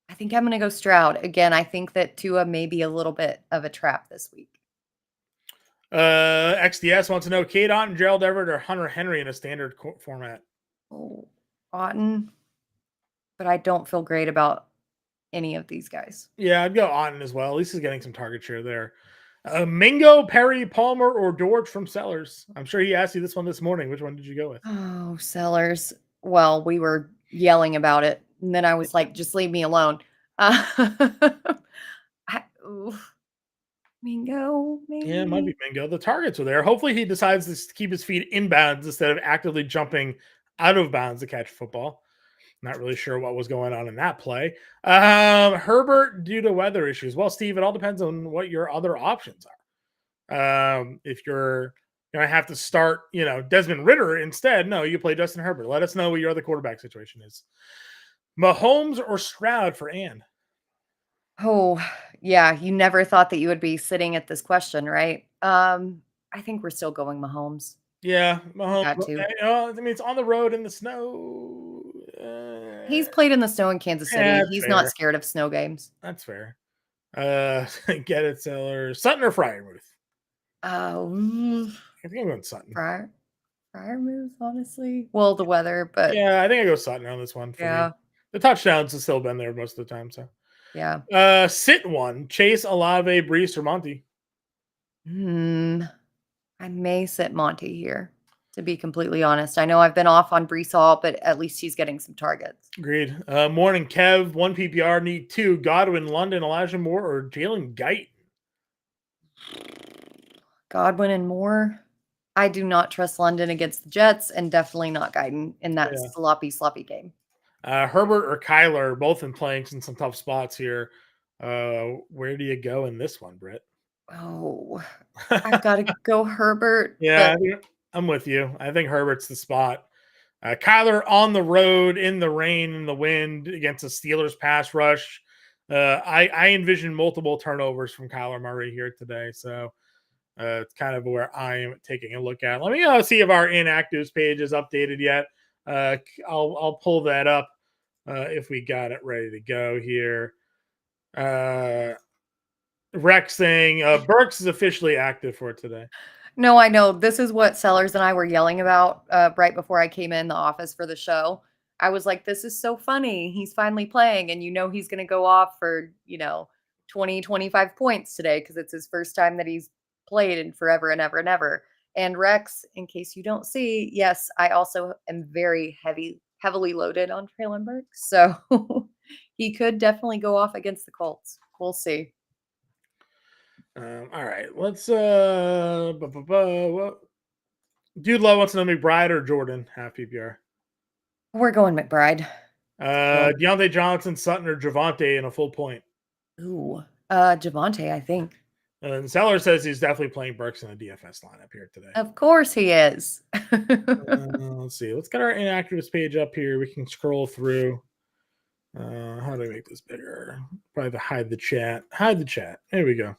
S2: I think I'm going to go Stroud. Again, I think that Tua may be a little bit of a trap this week.
S1: XDS wants to know Cade Otton, Gerald Everett, or Hunter Henry in a standard format.
S2: Oh, Otton. But I don't feel great about any of these guys.
S1: Yeah, I'd go Otton as well. At least he's getting some target share there. Mingo, Perry, Palmer, or George from Sellers. I'm sure he asked you this one this morning. Which one did you go with?
S2: Oh, Sellers. Well, we were yelling about it. And then I was like, just leave me alone. Mingo, maybe.
S1: Yeah, it might be Mingo. The targets are there. Hopefully he decides to keep his feet inbounds instead of actively jumping out of bounds to catch football. Not really sure what was going on in that play. Herbert due to weather issues. Well, Steve, it all depends on what your other options are. If you're going to have to start, Desmond Ridder instead, no, you play Justin Herbert. Let us know what your other quarterback situation is. Mahomes or Stroud for Ann?
S2: Oh, yeah. You never thought that you would be sitting at this question, right? I think we're still going Mahomes.
S1: Yeah, Mahomes. It's on the road in the snow.
S2: He's played in the snow in Kansas City. He's not scared of snow games.
S1: That's fair. Get it, Sellers. Sutton or Freiermuth?
S2: Oh,
S1: I think I'm going Sutton.
S2: Fryer. prior moves, honestly. Well, the weather, but
S1: Yeah, I think I go Sutton on this one for me.
S2: yeah,
S1: The touchdowns have still been there most of the time. So,
S2: yeah.
S1: sit one: Chase, Olave, Brees, or Monty.
S2: Hmm. I may sit Monty here, to be completely honest. I know I've been off on Brees Hall, but at least he's getting some targets.
S1: Agreed. Morning, Kev. One PPR need two: Godwin, London, Elijah Moore, or Jalen Guyton.
S2: Godwin and Moore. I do not trust London against the Jets, and definitely not Guyton in that
S1: Yeah.
S2: sloppy game.
S1: Herbert or Kyler, both in playing in some tough spots here. Where do you go in this one, Britt?
S2: Oh, I've got to go Herbert,
S1: Yeah,
S2: but
S1: I'm with you. I think Herbert's the spot. Kyler on the road in the rain and the wind against the Steelers pass rush. I envision multiple turnovers from Kyler Murray here today. So it's kind of where I am taking a look at. Let me see if our inactives page is updated yet. I'll pull that up if we got it ready to go here. Rex saying Burks is officially active for today.
S2: no, I know. This is what Sellers and I were yelling about right before I came in the office for the show. I was like, this is so funny. He's finally playing, and he's going to go off for, 20, 25 points today because it's his first time that he's played in forever and ever and ever. And Rex, in case you don't see, yes, I also am very heavily loaded on Traylon Burks. So he could definitely go off against the Colts. We'll see.
S1: All right, let's Dude Love wants to know McBride or Jordan half PPR.
S2: We're going McBride. So,
S1: Deontay Johnson, Sutton, or Javante in a full point.
S2: ooh, Javante, I think.
S1: And Seller says he's definitely playing Burks in the DFS lineup here today.
S2: Of course he is.
S1: Let's see. Let's get our inactives page up here. We can scroll through. How do I make this bigger? Probably hide the chat. Hide the chat. There we go.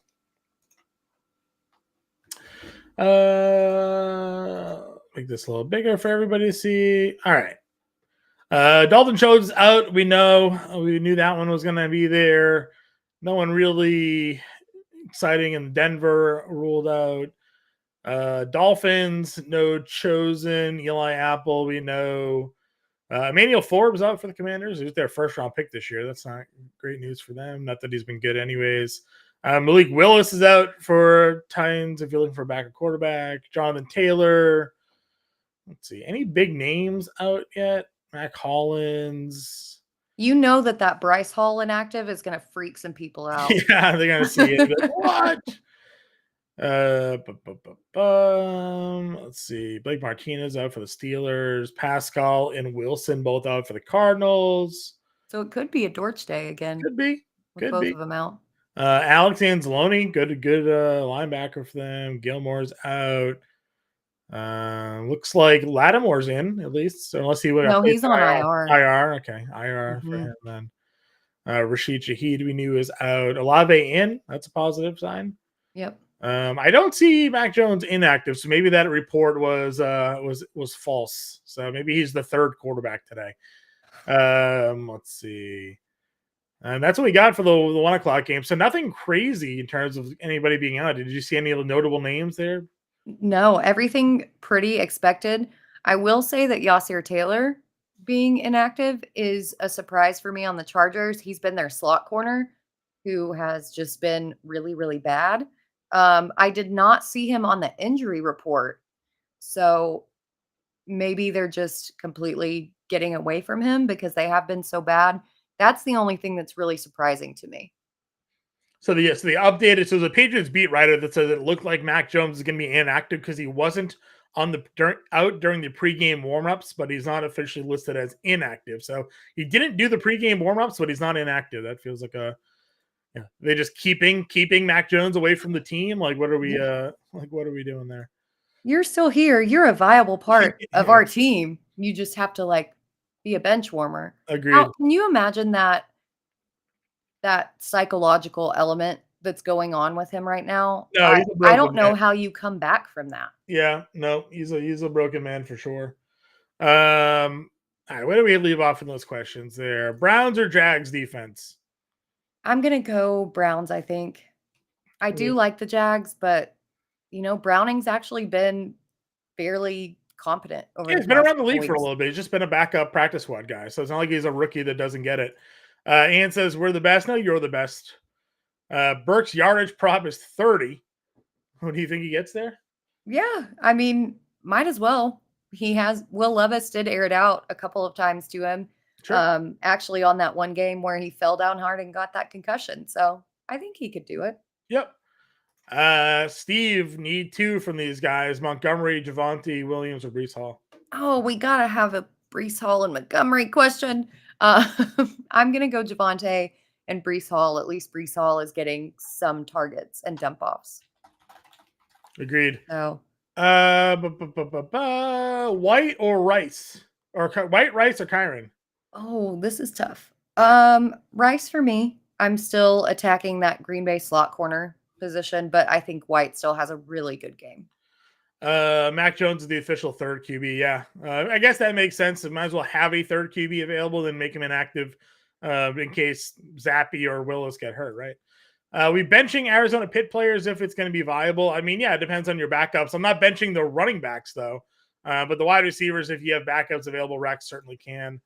S1: Make this a little bigger for everybody to see. All right. Dalton Schultz out. We knew that one was going to be there. No one really exciting in Denver ruled out. Dolphins, no chosen. Eli Apple, we know. Emmanuel Forbes out for the Commanders. He was their first round pick this year. That's not great news for them. Not that he's been good anyways. Malik Willis is out for Titans if you're looking for a backup quarterback. Jonathan Taylor. Let's see. Any big names out yet? Mac Hollins.
S2: You know that Bryce Hall inactive is going to freak some people out.
S1: Yeah, they're gonna see it. What? Let's see. Blake Martinez out for the Steelers. Pascal and Wilson both out for the Cardinals.
S2: So it could be a Dortch day again.
S1: Could be.
S2: With both of them out.
S1: Alex Anzalone, good linebacker for them. Gilmore's out. Looks like Lattimore's in at least, so unless he would.
S2: No, he's on IR.
S1: IR, okay, IR for him then. Rashid Shaheed, we knew is out. Olave in. That's a positive sign.
S2: Yep.
S1: I don't see Mac Jones inactive, so maybe that report was false. So maybe he's the third quarterback today. Let's see. And that's what we got for the 1 o'clock game. So nothing crazy in terms of anybody being out. Did you see any notable names there?
S2: No, everything pretty expected. I will say that Yasir Taylor being inactive is a surprise for me on the Chargers. He's been their slot corner who has just been really, really bad. I did not see him on the injury report. So maybe they're just completely getting away from him because they have been so bad. That's the only thing that's really surprising to me.
S1: So the updated, so the Patriots beat writer that says it looked like Mac Jones is going to be inactive because he wasn't out during the pregame warmups, but he's not officially listed as inactive. So he didn't do the pregame warmups, but he's not inactive. That feels like they're just keeping Mac Jones away from the team. Like what are we doing there?
S2: You're still here. You're a viable part of our team. You just have to be a bench warmer.
S1: Agreed.
S2: Can you imagine that psychological element that's going on with him right now?
S1: No,
S2: I don't know how you come back from that.
S1: Yeah, no, he's a broken man for sure. All right, where do we leave off in those questions there? Browns or Jags defense?
S2: I'm gonna go Browns, I think. I do like the Jags, but Browning's actually been fairly competent over
S1: Yeah,
S2: the
S1: he's been
S2: past
S1: around the
S2: couple
S1: league for a
S2: weeks.
S1: little bit. He's just been a backup practice squad guy. So it's not like he's a rookie that doesn't get it. Ian says, we're the best. No, you're the best. Burke's yardage prop is 30. What do you think he gets there?
S2: Yeah, I mean, might as well. Will Levis did air it out a couple of times to him.
S1: Sure.
S2: Actually on that one game where he fell down hard and got that concussion. So I think he could do it.
S1: Yep. Steve, need 2 from these guys: Montgomery, Javonte Williams, or Brees Hall.
S2: Oh, we gotta have a Brees Hall and Montgomery question. I'm gonna go Javonte and Brees Hall. At least Brees Hall is getting some targets and dump offs.
S1: Agreed.
S2: So
S1: White or Rice? Or White, Rice, or Kyron?
S2: oh, this is tough. Rice for me. I'm still attacking that Green Bay slot corner position, but I think White still has a really good game.
S1: Mac Jones is the official third QB. Yeah. I guess that makes sense. It might as well have a third QB available than make him inactive in case Zappy or Willis get hurt, right? We benching Arizona Pitt players if it's going to be viable. I mean, yeah, it depends on your backups. I'm not benching the running backs, though. But the wide receivers, if you have backups available, Rex certainly can.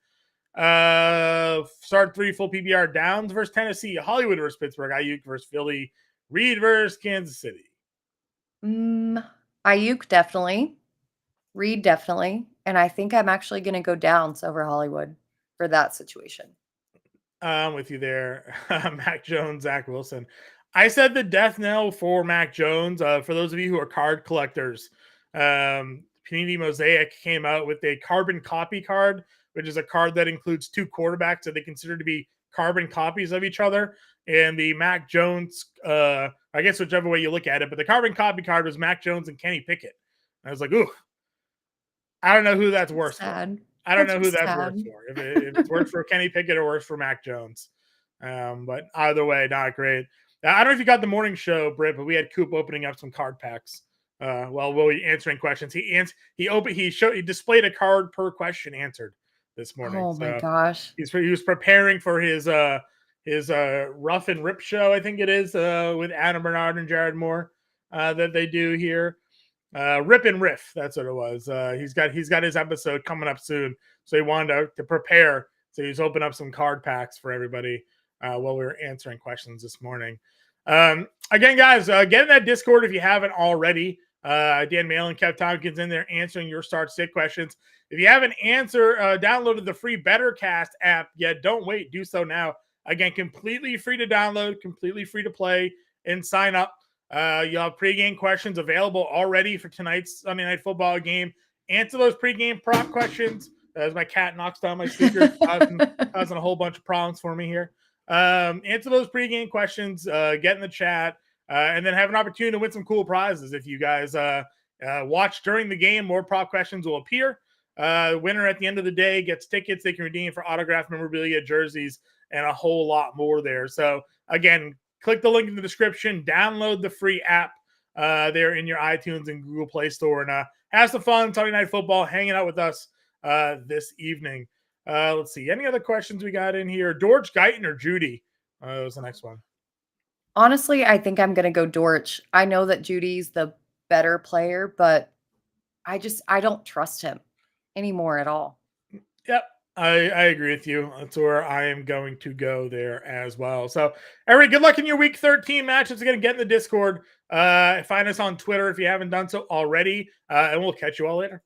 S1: Start 3 full PBR downs versus Tennessee, Hollywood versus Pittsburgh, Ayuk versus Philly, Reed versus Kansas City.
S2: Ayuk definitely, Reed definitely, and I think I'm actually going to go downs over Hollywood for that situation.
S1: I'm with you there. Mac Jones, Zach Wilson. I said the death knell for Mac Jones. For those of you who are card collectors, Panini Mosaic came out with a carbon copy card, which is a card that includes 2 quarterbacks that they consider to be carbon copies of each other. And the Mac Jones, I guess whichever way you look at it, but the carbon copy card was Mac Jones and Kenny Pickett. And I was like, ooh, I don't know who that's worse for. I don't know who that's worse for. If it's worse for Kenny Pickett or worse for Mac Jones. But either way, not great. I don't know if you got the morning show, Britt, but we had Coop opening up some card packs. While we were answering questions, he displayed a card per question answered this morning.
S2: Oh my gosh!
S1: He was preparing for his rough and rip show, I think it is, with Adam Bernard and Jared Moore that they do here. Rip and Riff, that's what it was. He's got his episode coming up soon, so he wanted to prepare. So he's opened up some card packs for everybody while we were answering questions this morning. Again, guys, get in that Discord if you haven't already. Dan Mail and Kev Tompkins in there answering your start sit questions. If you haven't downloaded the free BetterCast app yet, don't wait. Do so now. Again, completely free to download, completely free to play and sign up. You'll have pregame questions available already for tonight's Sunday Night Football game. Answer those pregame prop questions. As my cat knocks down my speaker, causing a whole bunch of problems for me here. Answer those pregame questions. Get in the chat. And then have an opportunity to win some cool prizes. If you guys watch during the game, more prop questions will appear. Winner at the end of the day gets tickets they can redeem for autographed memorabilia, jerseys, and a whole lot more there. So, again, click the link in the description. Download the free app there in your iTunes and Google Play Store. And have some fun Sunday Night Football hanging out with us this evening. Let's see. Any other questions we got in here? George Guyton or Judy? That was the next one.
S2: Honestly, I think I'm going to go Dortch. I know that Judy's the better player, but I don't trust him anymore at all.
S1: Yep, I agree with you. That's where I am going to go there as well. So, everybody, good luck in your Week 13 matchups. Again, get in the Discord. Find us on Twitter if you haven't done so already, and we'll catch you all later.